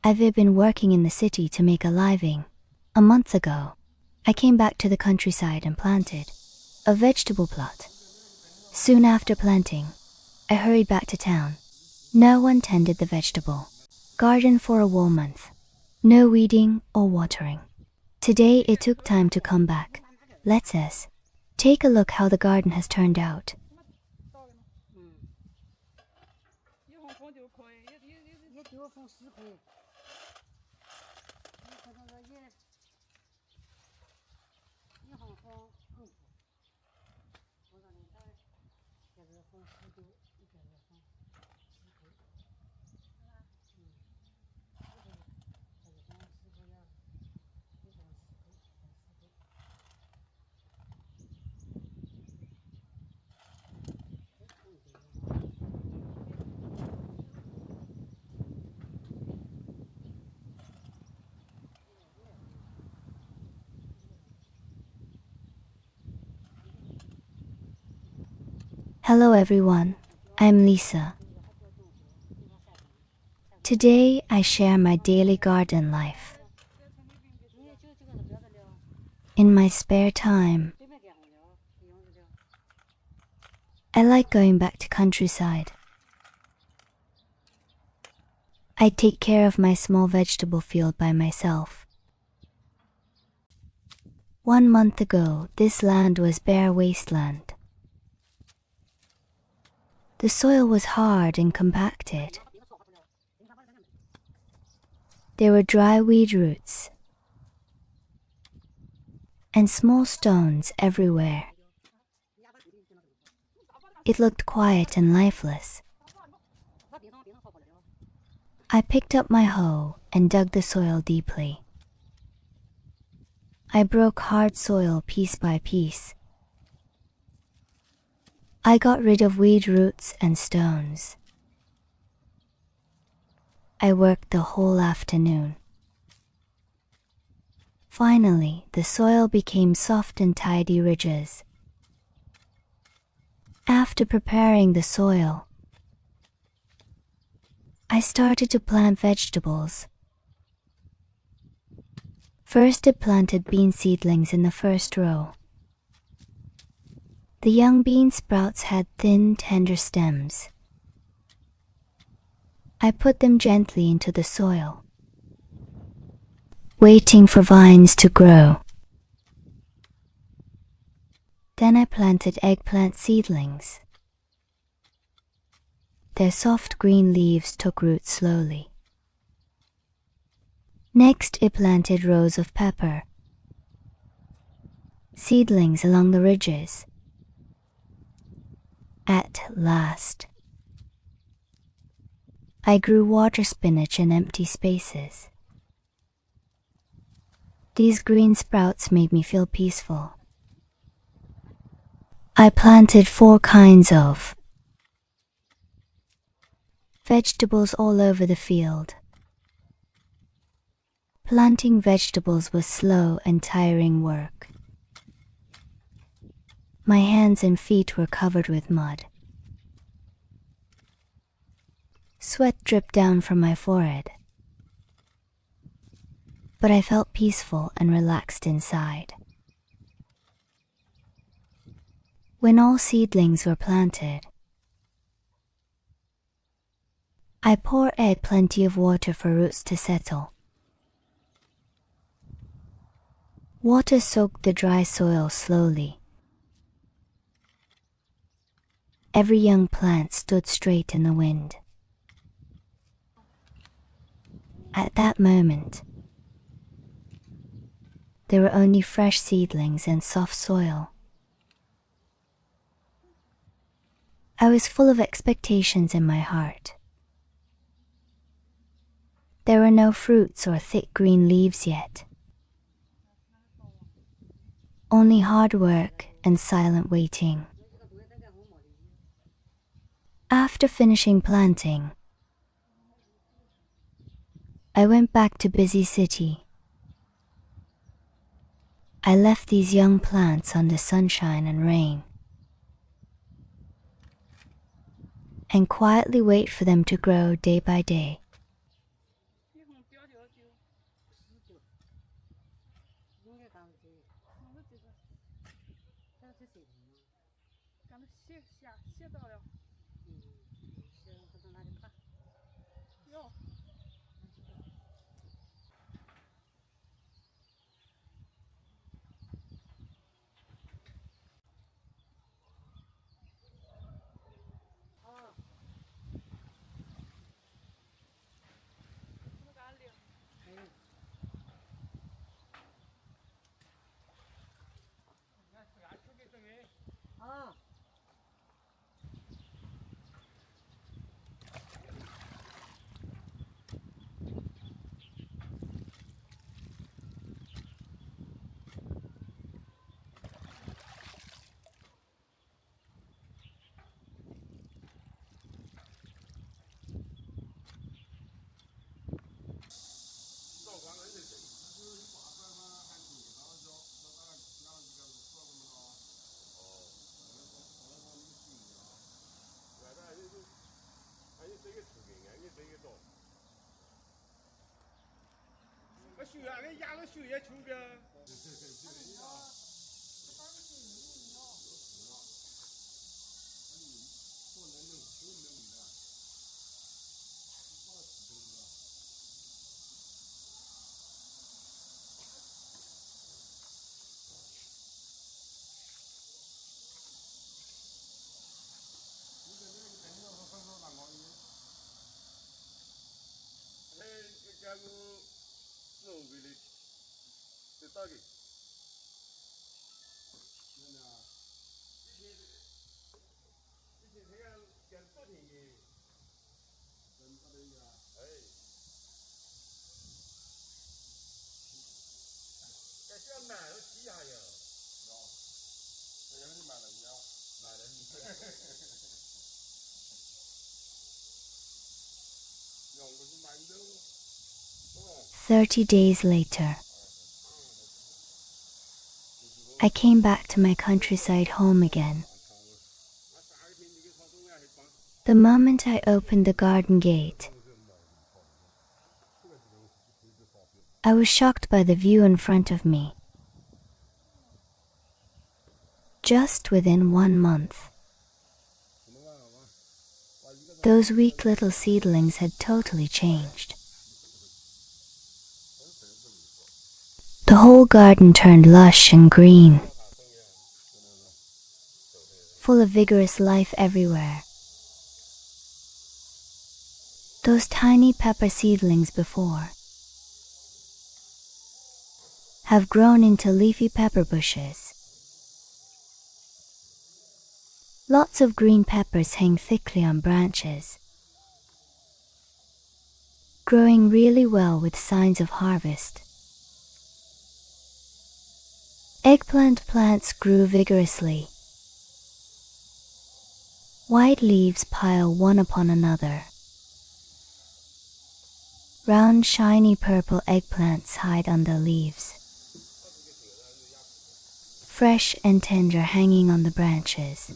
I've been working in the city to make a living. A month ago, I came back to the countryside and planted a vegetable plot. Soon after planting, I hurried back to town. No one tended the vegetable garden for a whole month. No weeding or watering. Today it took time to come back. Let's take a look how the garden has turned out. Hello everyone, I'm Lisa. Today I share my daily garden life. In my spare time, I like going back to countryside. I take care of my small vegetable field by myself. 1 month ago, this land was bare wasteland. The soil was hard and compacted. There were dry weed roots and small stones everywhere. It looked quiet and lifeless. I picked up my hoe and dug the soil deeply. I broke hard soil piece by piece. I got rid of weed roots and stones. I worked the whole afternoon. Finally, the soil became soft and tidy ridges. After preparing the soil, I started to plant vegetables. First, I planted bean seedlings in the first row. The young bean sprouts had thin, tender stems. I put them gently into the soil, waiting for vines to grow. Then I planted eggplant seedlings. Their soft green leaves took root slowly. Next, I planted rows of pepper seedlings along the ridges. At last, I grew water spinach in empty spaces. These green sprouts made me feel peaceful. I planted 4 kinds of vegetables all over the field. Planting vegetables was slow and tiring work. My hands and feet were covered with mud. Sweat dripped down from my forehead. But I felt peaceful and relaxed inside. When all seedlings were planted, I poured plenty of water for roots to settle. Water soaked the dry soil slowly. Every young plant stood straight in the wind. At that moment, there were only fresh seedlings and soft soil. I was full of expectations in my heart. There were no fruits or thick green leaves yet. Only hard work and silent waiting. After finishing planting, I went back to busy city. I left these young plants under sunshine and rain, and quietly wait for them to grow day by day. 30 days later, I came back to my countryside home again. The moment I opened the garden gate, I was shocked by the view in front of me. Just within 1 month, those weak little seedlings had totally changed. The whole garden turned lush and green, full of vigorous life everywhere. Those tiny pepper seedlings before have grown into leafy pepper bushes. Lots of green peppers hang thickly on branches, growing really well with signs of harvest. Eggplant plants grew vigorously. White leaves pile one upon another. Round, shiny purple eggplants hide under leaves, fresh and tender hanging on the branches.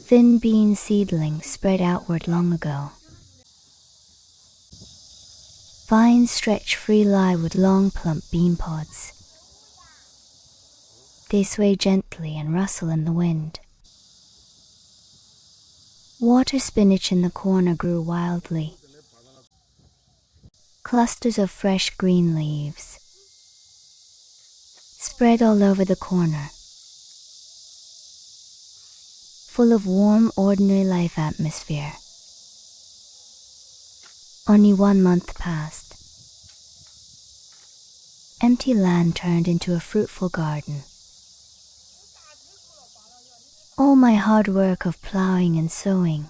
Thin bean seedlings spread outward long ago. Vines stretch free lie with long plump bean pods. They sway gently and rustle in the wind. Water spinach in the corner grew wildly. Clusters of fresh green leaves spread all over the corner, full of warm, ordinary life atmosphere. Only 1 month passed. Empty land turned into a fruitful garden. All my hard work of plowing and sowing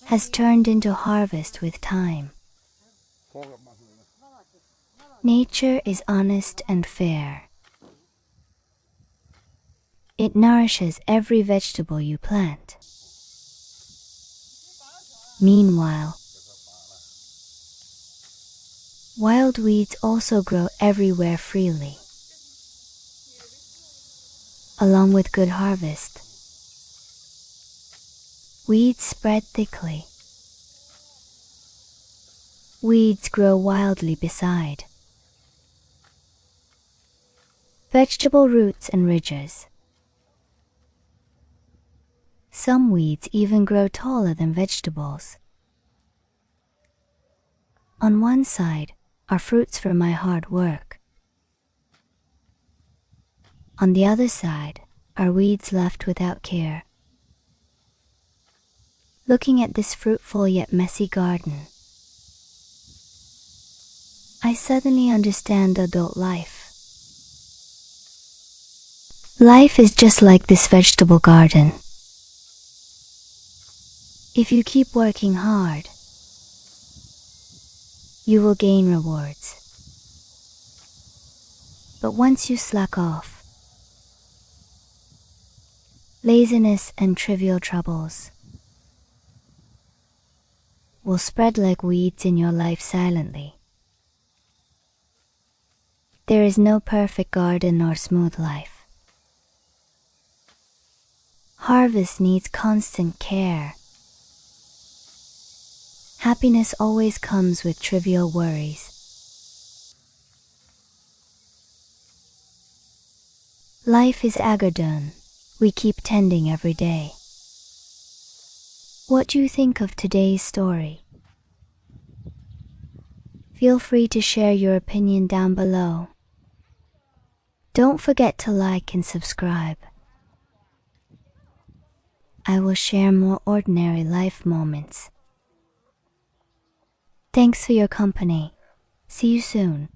has turned into harvest with time. Nature is honest and fair. It nourishes every vegetable you plant. Meanwhile, wild weeds also grow everywhere freely. Along with good harvest, weeds spread thickly. Weeds grow wildly beside. Vegetable roots and ridges. Some weeds even grow taller than vegetables. On one side are fruits for my hard work. On the other side are weeds left without care. Looking at this fruitful yet messy garden, I suddenly understand adult life. Life is just like this vegetable garden. If you keep working hard, you will gain rewards. But once you slack off, laziness and trivial troubles will spread like weeds in your life silently. There is no perfect garden or smooth life. Harvest needs constant care. Happiness always comes with trivial worries. Life is a garden we keep tending every day. What do you think of today's story? Feel free to share your opinion down below. Don't forget to like and subscribe. I will share more ordinary life moments. Thanks for your company. See you soon.